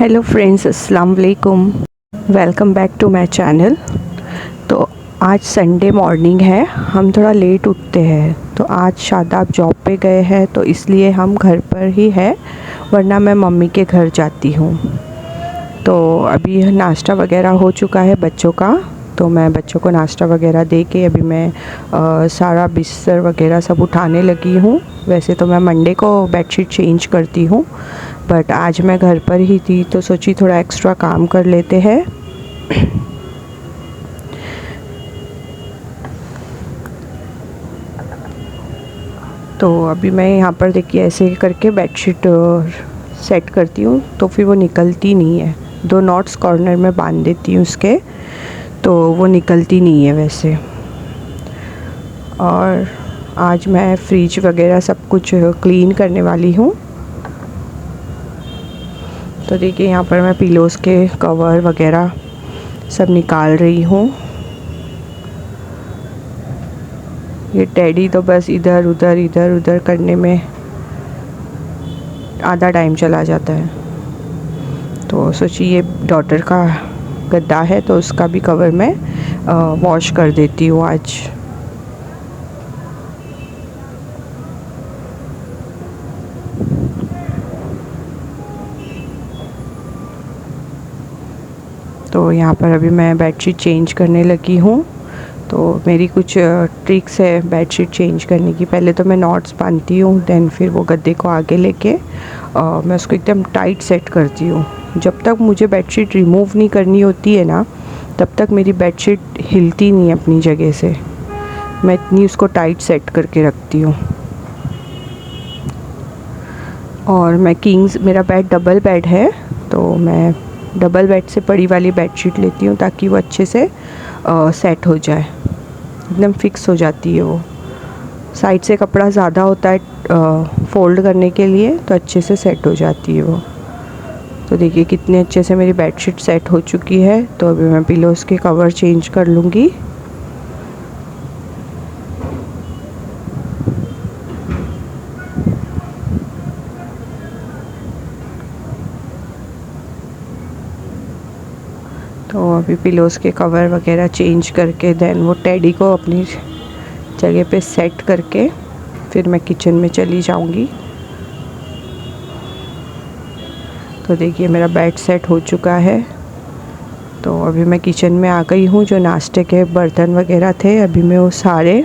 Hello friends, अस्सलाम वालेकुम। Welcome back to my channel. तो आज संडे मॉर्निंग है, हम थोड़ा लेट उठते हैं। तो आज शादाब जॉब पे गए हैं तो इसलिए हम घर पर ही है, वरना मैं मम्मी के घर जाती हूँ। तो अभी नाश्ता वगैरह हो चुका है बच्चों का, तो मैं बच्चों को नाश्ता वगैरह दे के अभी मैं सारा बिस्तर वगैरह सब उठाने लगी हूँ। वैसे तो मैं मंडे को बेडशीट चेंज करती हूँ, बट आज मैं घर पर ही थी तो सोची थोड़ा एक्स्ट्रा काम कर लेते हैं। तो अभी मैं यहाँ पर देखिए ऐसे करके बेडशीट सेट करती हूँ, तो फिर वो निकलती नहीं है। 2 नॉट्स कॉर्नर में बांध देती हूँ उसके, तो वो निकलती नहीं है वैसे। और आज मैं फ्रिज वगैरह सब कुछ क्लीन करने वाली हूँ। तो देखिए यहाँ पर मैं पिलोज़ के कवर वगैरह सब निकाल रही हूँ। ये टेडी तो बस इधर उधर करने में आधा टाइम चला जाता है। तो सोचिए ये डॉटर का गद्दा है तो उसका भी कवर मैं वॉश कर देती हूँ आज। तो यहाँ पर अभी मैं बेडशीट चेंज करने लगी हूँ। तो मेरी कुछ ट्रिक्स है बेडशीट चेंज करने की। पहले तो मैं नॉट्स बांधती हूँ, देन फिर वो गद्दे को आगे लेके मैं उसको एकदम टाइट सेट करती हूँ। जब तक मुझे बेडशीट रिमूव नहीं करनी होती है ना, तब तक मेरी बेडशीट हिलती नहीं अपनी जगह से। मैं इतनी उसको टाइट सेट करके रखती हूँ। और मैं किंग्स, मेरा बेड डबल बेड है, तो मैं डबल बेड से बड़ी वाली बेडशीट लेती हूँ ताकि वो अच्छे से सेट हो जाए, एकदम फिक्स हो जाती है वो। साइड से कपड़ा ज़्यादा होता है फ़ोल्ड करने के लिए, तो अच्छे से सेट हो जाती है वो। तो देखिए कितने अच्छे से मेरी बेडशीट सेट हो चुकी है। तो अभी मैं पिलोज़ के कवर चेंज कर लूँगी। तो अभी पिलोज़ के कवर वगैरह चेंज करके देन वो टेडी को अपनी जगह पे सेट करके फिर मैं किचन में चली जाऊंगी। तो देखिए मेरा बेड सेट हो चुका है। तो अभी मैं किचन में आ गई हूँ। जो नाश्ते के बर्तन वगैरह थे अभी मैं वो सारे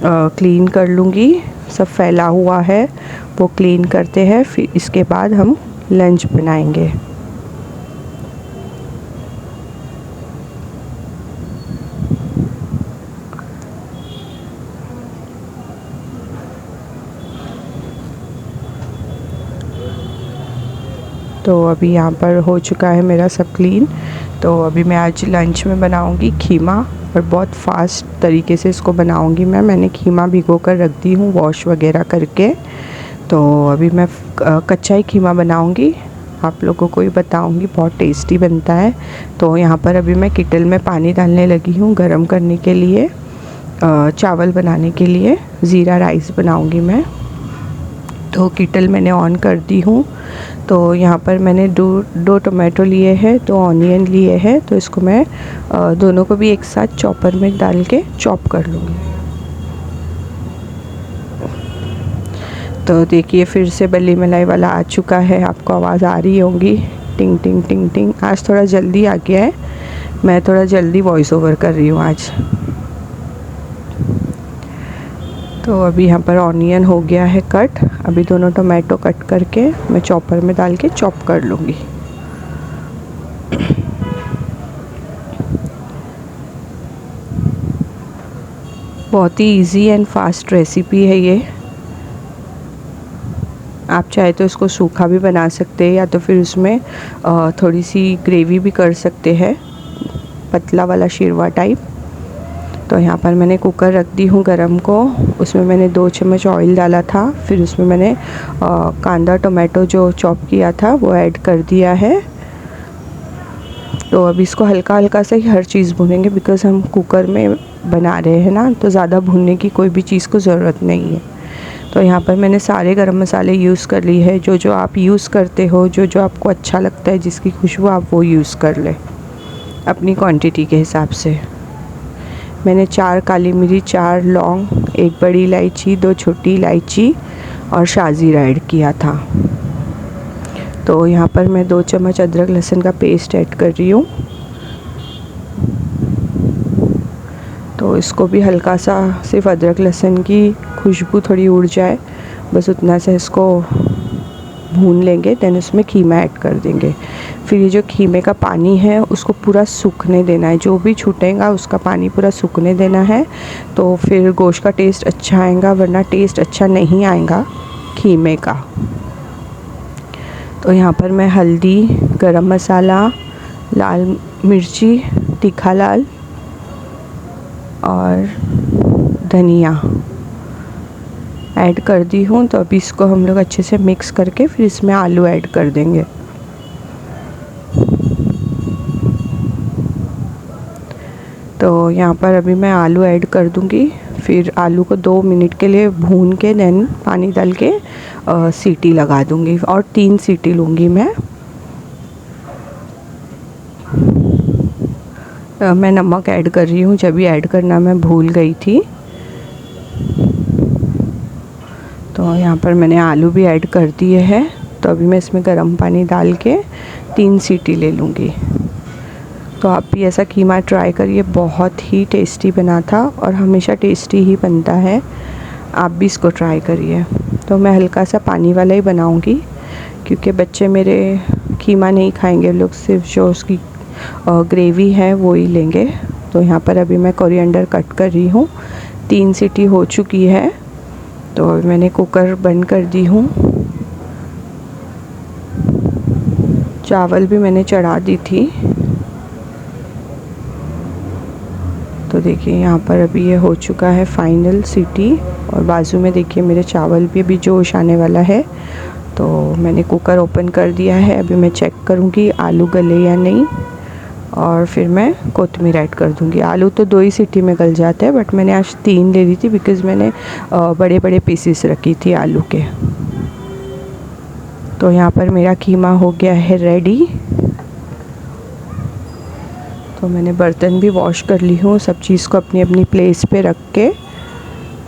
क्लीन कर लूँगी। सब फैला हुआ है वो क्लीन करते हैं, फिर इसके बाद हम लंच बनाएंगे। तो अभी यहाँ पर हो चुका है मेरा सब क्लीन। तो अभी मैं आज लंच में बनाऊंगी खीमा, और बहुत फास्ट तरीके से इसको बनाऊंगी मैंने खीमा भिगो कर रख दी हूँ वॉश वगैरह करके। तो अभी मैं कच्चा ही खीमा बनाऊंगी, आप लोगों को ही बताऊंगी, बहुत टेस्टी बनता है। तो यहाँ पर अभी मैं किटल में पानी डालने लगी हूँ गरम करने के लिए, चावल बनाने के लिए, ज़ीरा राइस बनाऊँगी मैं। तो किटल मैंने ऑन कर दी हूँ। तो यहाँ पर मैंने दो टोमेटो लिए हैं, 2 ऑनियन लिए हैं, तो इसको मैं दोनों को भी एक साथ चॉपर में डाल के चॉप कर लूँगी। तो देखिए फिर से बली मलाई वाला आ चुका है, आपको आवाज़ आ रही होगी, टिंग टिंग टिंग टिंग। आज थोड़ा जल्दी आ गया है, मैं थोड़ा जल्दी वॉइस ओवर कर रही हूँ आज। तो अभी यहाँ पर ऑनियन हो गया है कट। अभी दोनों टोमेटो कट करके मैं चॉपर में डाल के चॉप कर लूँगी। बहुत ही इजी एंड फास्ट रेसिपी है ये। आप चाहे तो इसको सूखा भी बना सकते हैं, या तो फिर उसमें थोड़ी सी ग्रेवी भी कर सकते हैं, पतला वाला शीरवा टाइप। तो यहाँ पर मैंने कुकर रख दी हूँ गरम को, उसमें मैंने 2 चम्मच ऑयल डाला था, फिर उसमें मैंने कांदा टोमेटो जो चॉप किया था वो ऐड कर दिया है। तो अभी इसको हल्का हल्का से ही हर चीज़ भूनेंगे, बिकॉज़ हम कुकर में बना रहे हैं ना, तो ज़्यादा भूनने की कोई भी चीज़ को ज़रूरत नहीं है। तो यहाँ पर मैंने सारे गरम मसाले यूज़ कर लिए है। जो जो आप यूज़ करते हो, जो जो आपको अच्छा लगता है, जिसकी खुशबू आप वो यूज़ कर लें अपनी क्वांटिटी के हिसाब से। मैंने 4 काली मिर्च, 4 लौंग, 1 बड़ी इलायची, 2 छोटी इलायची और शाज़ीरा ऐड किया था। तो यहाँ पर मैं 2 चम्मच अदरक लहसुन का पेस्ट ऐड कर रही हूँ। तो इसको भी हल्का सा, सिर्फ अदरक लहसुन की खुशबू थोड़ी उड़ जाए, बस उतना सा इसको भून लेंगे। देन उसमें कीमा ऐड कर देंगे। फिर ये जो कीमे का पानी है उसको पूरा सूखने देना है। जो भी छूटेगा उसका पानी पूरा सूखने देना है, तो फिर गोश्त का टेस्ट अच्छा आएगा, वरना टेस्ट अच्छा नहीं आएगा कीमे का। तो यहाँ पर मैं हल्दी, गरम मसाला, लाल मिर्ची, तीखा लाल और धनिया ऐड कर दी हूँ। तो अभी इसको हम लोग अच्छे से मिक्स करके फिर इसमें आलू ऐड कर देंगे। तो यहाँ पर अभी मैं आलू ऐड कर दूँगी। फिर आलू को 2 मिनट के लिए भून के देन पानी डाल के सीटी लगा दूँगी और 3 सीटी लूँगी मैं। मैं नमक ऐड कर रही हूँ, जब भी ऐड करना मैं भूल गई थी। तो यहाँ पर मैंने आलू भी ऐड कर दिए हैं। तो अभी मैं इसमें गर्म पानी डाल के 3 सीटी ले लूँगी। तो आप भी ऐसा कीमा ट्राई करिए, बहुत ही टेस्टी बना था और हमेशा टेस्टी ही बनता है। आप भी इसको ट्राई करिए। तो मैं हल्का सा पानी वाला ही बनाऊँगी, क्योंकि बच्चे मेरे कीमा नहीं खाएंगे, लोग सिर्फ जो उसकी ग्रेवी है वो ही लेंगे। तो यहाँ पर अभी मैं कोरिएंडर कट कर रही हूँ। 3 सीटी हो चुकी है, तो मैंने कुकर बंद कर दी हूँ। चावल भी मैंने चढ़ा दी थी। तो देखिए यहाँ पर अभी ये हो चुका है फाइनल सीटी, और बाजू में देखिए मेरे चावल भी अभी जोश आने वाला है। तो मैंने कुकर ओपन कर दिया है। अभी मैं चेक करूँगी आलू गले या नहीं, और फिर मैं कोतमीर ऐड कर दूँगी। आलू तो 2 ही सीटी में गल जाते हैं, बट मैंने आज 3 ले ली थी, बिकॉज़ मैंने बड़े बड़े पीसेस रखी थी आलू के। तो यहाँ पर मेरा कीमा हो गया है रेडी। तो मैंने बर्तन भी वॉश कर ली हूँ, सब चीज़ को अपनी अपनी प्लेस पे रख के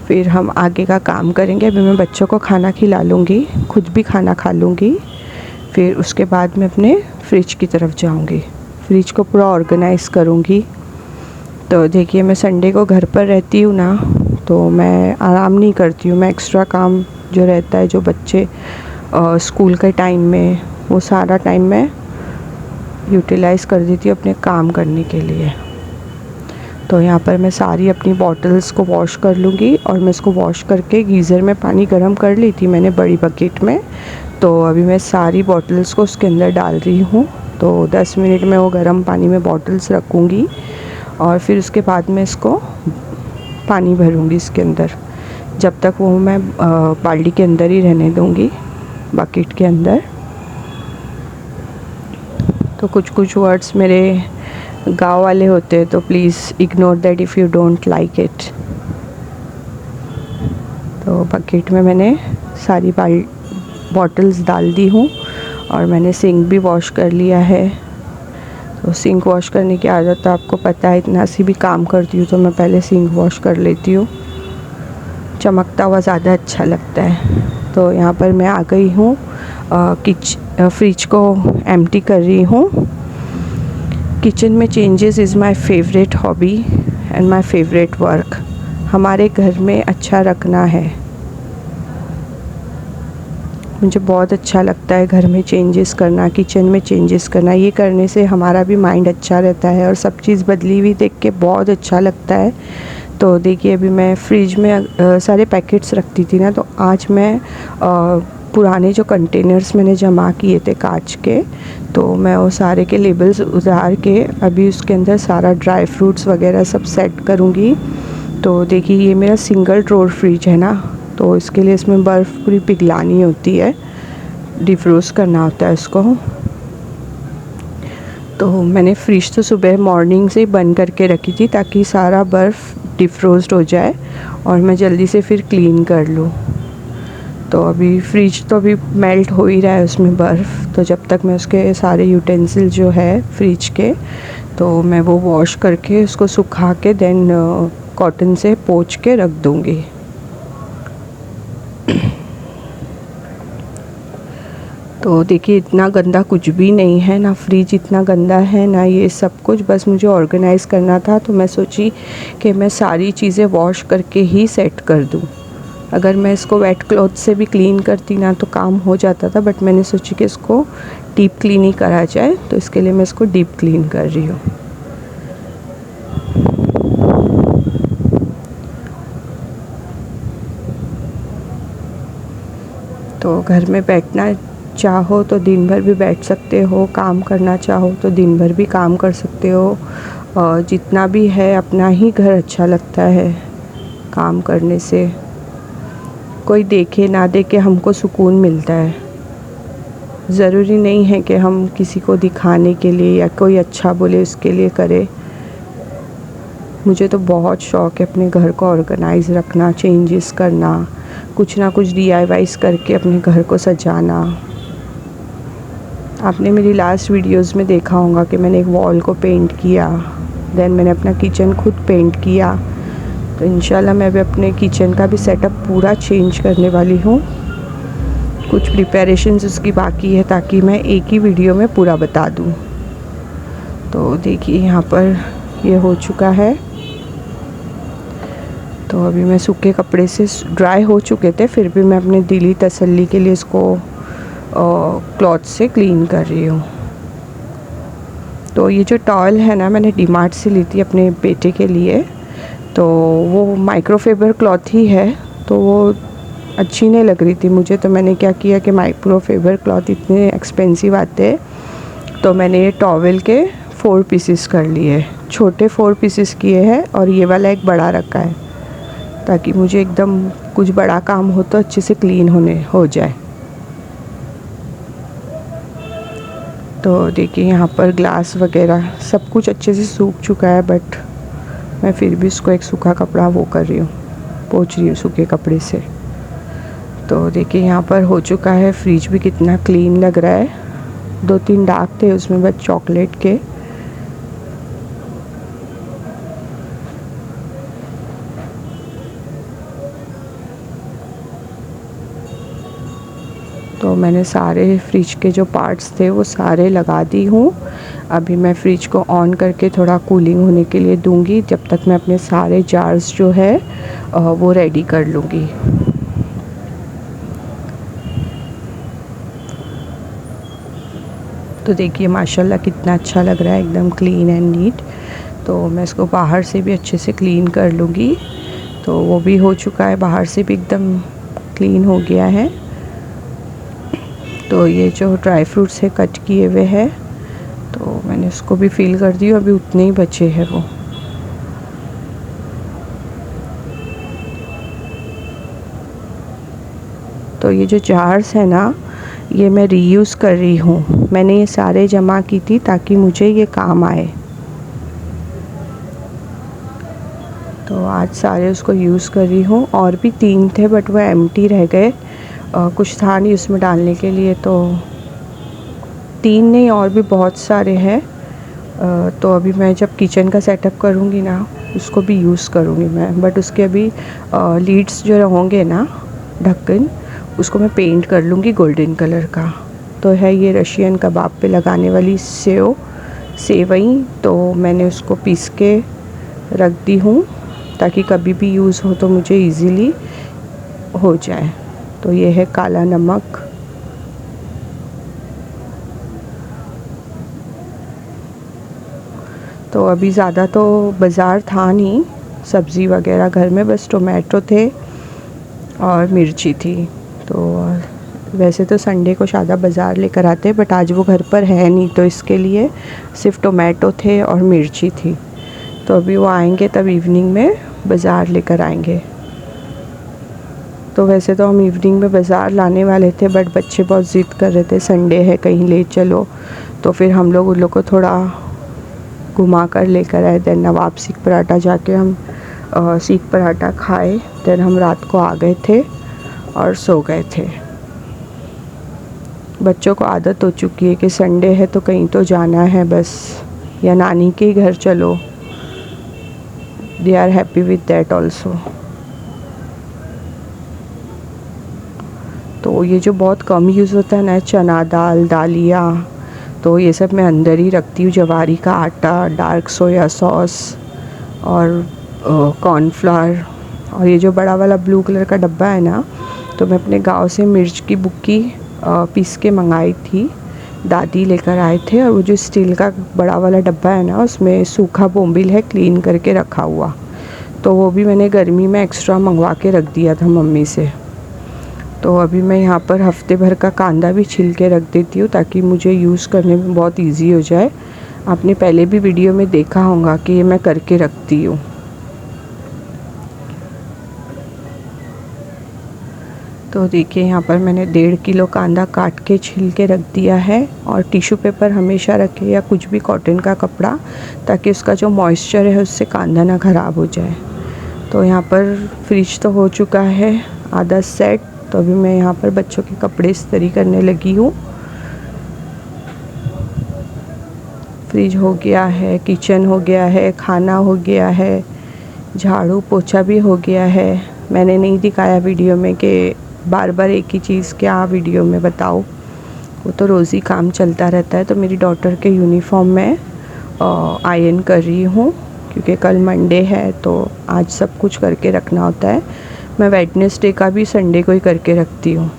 फिर हम आगे का काम करेंगे। अभी मैं बच्चों को खाना खिला लूँगी, खुद भी खाना खा लूँगी। फिर उसके बाद मैं अपने फ्रिज की तरफ जाऊँगी, फ्रिज को पूरा ऑर्गेनाइज़ करूँगी। तो देखिए मैं संडे को घर पर रहती हूँ ना, तो मैं आराम नहीं करती हूँ। मैं एक्स्ट्रा काम जो रहता है, जो बच्चे स्कूल के टाइम में, वो सारा टाइम मैं यूटिलाइज़ कर देती हूँ अपने काम करने के लिए। तो यहाँ पर मैं सारी अपनी बॉटल्स को वॉश कर लूँगी, और मैं इसको वॉश करके गीज़र में पानी गर्म कर ली थी मैंने बड़ी बकेट में। तो अभी मैं सारी बॉटल्स को उसके अंदर डाल रही हूँ। तो 10 मिनट में वो गर्म पानी में बॉटल्स रखूँगी, और फिर उसके बाद में इसको पानी भरूँगी इसके अंदर। जब तक वो मैं बाल्टी के अंदर ही रहने दूँगी, बकेट के अंदर। तो कुछ कुछ वर्ड्स मेरे गांव वाले होते हैं, तो please ignore that if you don't like it. तो बकेट में मैंने सारी बॉटल्स डाल दी हूँ, और मैंने सिंक भी वॉश कर लिया है। तो सिंक वॉश करने की आदत तो आपको पता है, इतना सी भी काम करती हूँ तो मैं पहले सिंक वॉश कर लेती हूँ, चमकता हुआ ज़्यादा अच्छा लगता है। तो यहाँ पर मैं आ गई हूँ, फ्रिज को एम्प्टी कर रही हूँ। किचन में changes is my favourite hobby and my favourite work. हमारे घर में अच्छा रखना है, मुझे बहुत अच्छा लगता है घर में चेंजेस करना, किचन में चेंजेस करना। ये करने से हमारा भी माइंड अच्छा रहता है, और सब चीज़ बदली हुई देख के बहुत अच्छा लगता है। तो देखिए अभी मैं फ्रिज में सारे पैकेट्स रखती थी ना, तो आज मैं पुराने जो कंटेनर्स मैंने जमा किए थे कांच के, तो मैं वो सारे के लेबल्स उतार के अभी उसके अंदर सारा ड्राई फ्रूट्स वगैरह सब सेट करूँगी। तो देखिए ये मेरा सिंगल ड्रॉर फ्रिज है ना, तो इसके लिए इसमें बर्फ़ पूरी पिघलानी होती है, डिफ्रोस्ट करना होता है इसको। तो मैंने फ्रिज तो सुबह मॉर्निंग से ही बंद करके रखी थी, ताकि सारा बर्फ़ डिफ्रोस्ट हो जाए और मैं जल्दी से फिर क्लीन कर लूँ। तो अभी फ्रिज तो अभी मेल्ट हो ही रहा है उसमें बर्फ़, तो जब तक मैं उसके सारे यूटेंसिल जो है फ्रिज के, तो मैं वो वॉश करके उसको सुखा के देन कॉटन से पोंछ के रख दूँगी। तो देखिए इतना गंदा कुछ भी नहीं है, ना फ्रिज इतना गंदा है ना ये सब कुछ, बस मुझे ऑर्गेनाइज़ करना था। तो मैं सोची कि मैं सारी चीज़ें वॉश करके ही सेट कर दूँ। अगर मैं इसको वेट क्लॉथ से भी क्लीन करती ना तो काम हो जाता था, बट मैंने सोची कि इसको डीप क्लीन ही करा जाए, तो इसके लिए मैं इसको डीप क्लीन कर रही हूँ। तो घर में बैठना चाहो तो दिन भर भी बैठ सकते हो, काम करना चाहो तो दिन भर भी काम कर सकते हो। और जितना भी है अपना ही घर अच्छा लगता है काम करने से, कोई देखे ना देखे हमको सुकून मिलता है। ज़रूरी नहीं है कि हम किसी को दिखाने के लिए या कोई अच्छा बोले उसके लिए करें। मुझे तो बहुत शौक़ है अपने घर को ऑर्गेनाइज़ रखना, चेंजेस करना, कुछ ना कुछ DIYs करके अपने घर को सजाना। आपने मेरी लास्ट वीडियोस में देखा होगा कि मैंने एक वॉल को पेंट किया, देन मैंने अपना किचन खुद पेंट किया। तो इंशाल्लाह मैं भी अपने किचन का भी सेटअप पूरा चेंज करने वाली हूँ। कुछ प्रिपरेशंस उसकी बाकी है ताकि मैं एक ही वीडियो में पूरा बता दूँ। तो देखिए यहाँ पर ये हो चुका है। तो अभी मैं सूखे कपड़े से, ड्राई हो चुके थे फिर भी मैं अपने दिली तसल्ली के लिए इसको क्लॉथ से क्लीन कर रही हूँ। तो ये जो टॉवल है ना, मैंने डीमार्ट से ली थी अपने बेटे के लिए। तो वो माइक्रोफाइबर क्लॉथ ही है, तो वो अच्छी नहीं लग रही थी मुझे। तो मैंने क्या किया कि माइक्रोफाइबर क्लॉथ इतने एक्सपेंसिव आते हैं, तो मैंने ये टॉवल के 4 पीसेस कर लिए, छोटे 4 पीसेस किए हैं और ये वाला एक बड़ा रखा है, ताकि मुझे एकदम कुछ बड़ा काम हो तो अच्छे से क्लीन हो जाए। तो देखिए यहाँ पर ग्लास वगैरह सब कुछ अच्छे से सूख चुका है, बट मैं फिर भी उसको एक सूखा कपड़ा वो कर रही हूँ, पोंछ रही हूँ सूखे कपड़े से। तो देखिए यहाँ पर हो चुका है। फ्रिज भी कितना क्लीन लग रहा है। 2-3 दाग थे उसमें बस चॉकलेट के। तो मैंने सारे फ्रिज के जो पार्ट्स थे वो सारे लगा दी हूँ। अभी मैं फ्रिज को ऑन करके थोड़ा कूलिंग होने के लिए दूंगी, जब तक मैं अपने सारे जार्स जो है वो रेडी कर लूँगी। तो देखिए माशाल्लाह कितना अच्छा लग रहा है, एकदम क्लीन एंड नीट। तो मैं इसको बाहर से भी अच्छे से क्लीन कर लूँगी। तो वो भी हो चुका है, बाहर से भी एकदम क्लीन हो गया है। तो ये जो ड्राई फ्रूट्स है कट किए हुए हैं, तो मैंने उसको भी फिल कर दी, अभी उतने ही बचे हैं वो। तो ये जो जार्स है ना, ये मैं रीयूज़ कर रही हूँ। मैंने ये सारे जमा की थी ताकि मुझे ये काम आए। तो आज सारे उसको यूज़ कर रही हूँ। और भी 3 थे बट वो एम्प्टी रह गए, कुछ था नहीं उसमें डालने के लिए। तो 3 नहीं और भी बहुत सारे हैं। तो अभी मैं जब किचन का सेटअप करूँगी ना, उसको भी यूज़ करूँगी मैं। बट उसके अभी लीड्स जो होंगे ना, ढक्कन, उसको मैं पेंट कर लूँगी गोल्डन कलर का। तो है ये रशियन कबाब पे लगाने वाली सेवई। तो मैंने उसको पीस के रख दी हूँ ताकि कभी भी यूज़ हो तो मुझे इजीली हो जाए। तो ये है काला नमक, तो अभी ज़्यादा तो बाज़ार था नहीं सब्ज़ी वगैरह घर में, बस टोमेटो थे और मिर्ची थी। तो वैसे तो संडे को शायद बाज़ार लेकर आते, बट आज वो घर पर है नहीं, तो इसके लिए सिर्फ टोमेटो थे और मिर्ची थी। तो अभी वो आएंगे तब इवनिंग में बाज़ार लेकर आएंगे। तो वैसे तो हम इवनिंग में बाज़ार लाने वाले थे, बट बच्चे बहुत ज़िद कर रहे थे संडे है कहीं ले चलो। तो फिर हम लोग उन लोग को थोड़ा घुमा कर लेकर आए। देन नवाब सीख पराठा जाके हम सीख पराठा खाए। देन हम रात को आ गए थे और सो गए थे। बच्चों को आदत हो चुकी है कि संडे है तो कहीं तो जाना है बस, या नानी के ही घर चलो। They are happy with that also. तो ये जो बहुत कम यूज़ होता है ना, चना दाल, दालिया, तो ये सब मैं अंदर ही रखती हूँ। जवारी का आटा, डार्क सोया सॉस और कॉर्नफ्लावर। और ये जो बड़ा वाला ब्लू कलर का डब्बा है ना, तो मैं अपने गांव से मिर्च की बुक्की पीस के मंगाई थी, दादी लेकर आए थे। और वो जो स्टील का बड़ा वाला डब्बा है ना, उसमें सूखा बोम्बिल है क्लीन करके रखा हुआ, तो वो भी मैंने गर्मी में एक्स्ट्रा मंगवा के रख दिया था मम्मी से। तो अभी मैं यहाँ पर हफ्ते भर का कांदा भी छिल के रख देती हूँ ताकि मुझे यूज़ करने में बहुत इजी हो जाए। आपने पहले भी वीडियो में देखा होगा कि ये मैं करके रखती हूँ। तो देखिए यहाँ पर मैंने 1.5 किलो कांदा काट के छिल के रख दिया है। और टिश्यू पेपर हमेशा रखें या कुछ भी कॉटन का कपड़ा, ताकि उसका जो मॉइस्चर है उससे कांदा ना ख़राब हो जाए। तो यहाँ पर फ्रिज तो हो चुका है आधा सेट। तो अभी मैं यहाँ पर बच्चों के कपड़े इस्त्री करने लगी हूँ। फ्रिज हो गया है, किचन हो गया है, खाना हो गया है, झाड़ू पोछा भी हो गया है। मैंने नहीं दिखाया वीडियो में कि बार बार एक ही चीज़ क्या वीडियो में बताओ, वो तो रोज़ ही काम चलता रहता है। तो मेरी डॉटर के यूनिफॉर्म में आयरन कर रही हूँ, क्योंकि कल मंडे है तो आज सब कुछ करके रखना होता है। मैं वेडनेसडे का भी संडे को ही करके रखती हूँ।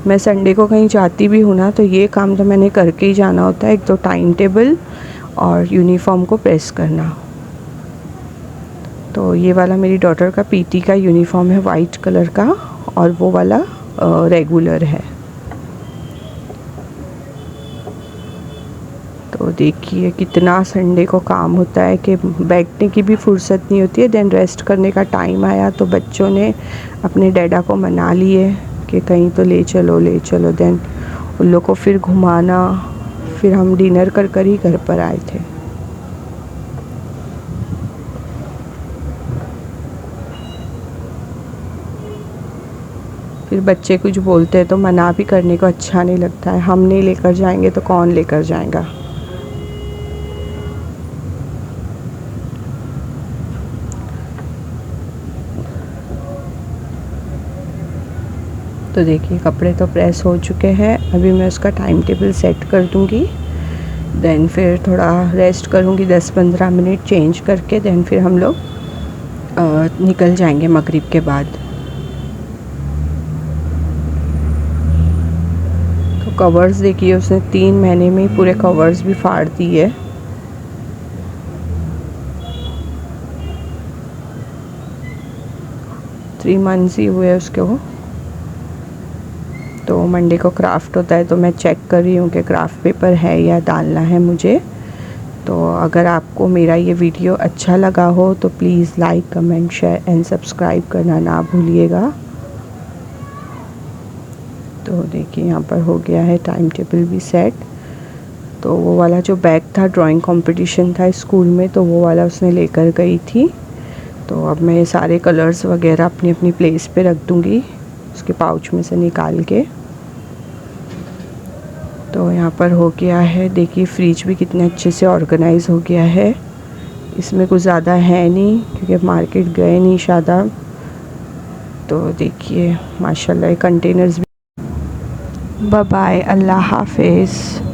मैं संडे को कहीं जाती भी हूँ ना, तो ये काम तो मैंने करके ही जाना होता है। एक तो टाइम टेबल और यूनिफॉर्म को प्रेस करना। तो ये वाला मेरी डॉटर का पीटी का यूनिफॉर्म है वाइट कलर का, और वो वाला रेगुलर है। तो देखिए कितना संडे को काम होता है कि बैठने की भी फुर्सत नहीं होती है। देन रेस्ट करने का टाइम आया तो बच्चों ने अपने डैडा को मना लिए कि कहीं तो ले चलो ले चलो। देन उन लोग को फिर घुमाना, फिर हम डिनर कर कर ही घर पर आए थे। फिर बच्चे कुछ बोलते हैं तो मना भी करने को अच्छा नहीं लगता है। हम नहीं लेकर जाएंगे तो कौन लेकर जाएगा। तो देखिए कपड़े तो प्रेस हो चुके हैं। अभी मैं उसका टाइम टेबल सेट कर दूँगी। देन फिर थोड़ा रेस्ट करूँगी 10-15 मिनट चेंज करके। देन फिर हम लोग निकल जाएंगे मगरिब के बाद। तो कवर्स देखिए उसने 3 महीने में पूरे कवर्स भी फाड़ दिए। थ्री मंथ्स ही हुए उसको। तो मंडे को क्राफ्ट होता है, तो मैं चेक कर रही हूँ कि क्राफ्ट पेपर है या डालना है मुझे। तो अगर आपको मेरा ये वीडियो अच्छा लगा हो तो please like, comment, share and subscribe करना ना भूलिएगा। तो देखिए यहाँ पर हो गया है टाइम टेबल भी सेट। तो वो वाला जो बैग था, ड्राइंग कंपटीशन था स्कूल में, तो वो वाला उसने लेकर गई थी। तो अब मैं ये सारे कलर्स वगैरह अपनी अपनी प्लेस पे रख दूँगी उसके पाउच में से निकाल के। तो यहाँ पर हो गया है। देखिए फ्रिज भी कितने अच्छे से ऑर्गेनाइज हो गया है। इसमें कुछ ज़्यादा है नहीं क्योंकि मार्केट गए नहीं शादाब। तो देखिए माशाल्लाह कंटेनर्स भी। बाय बाय, अल्लाह हाफिज़।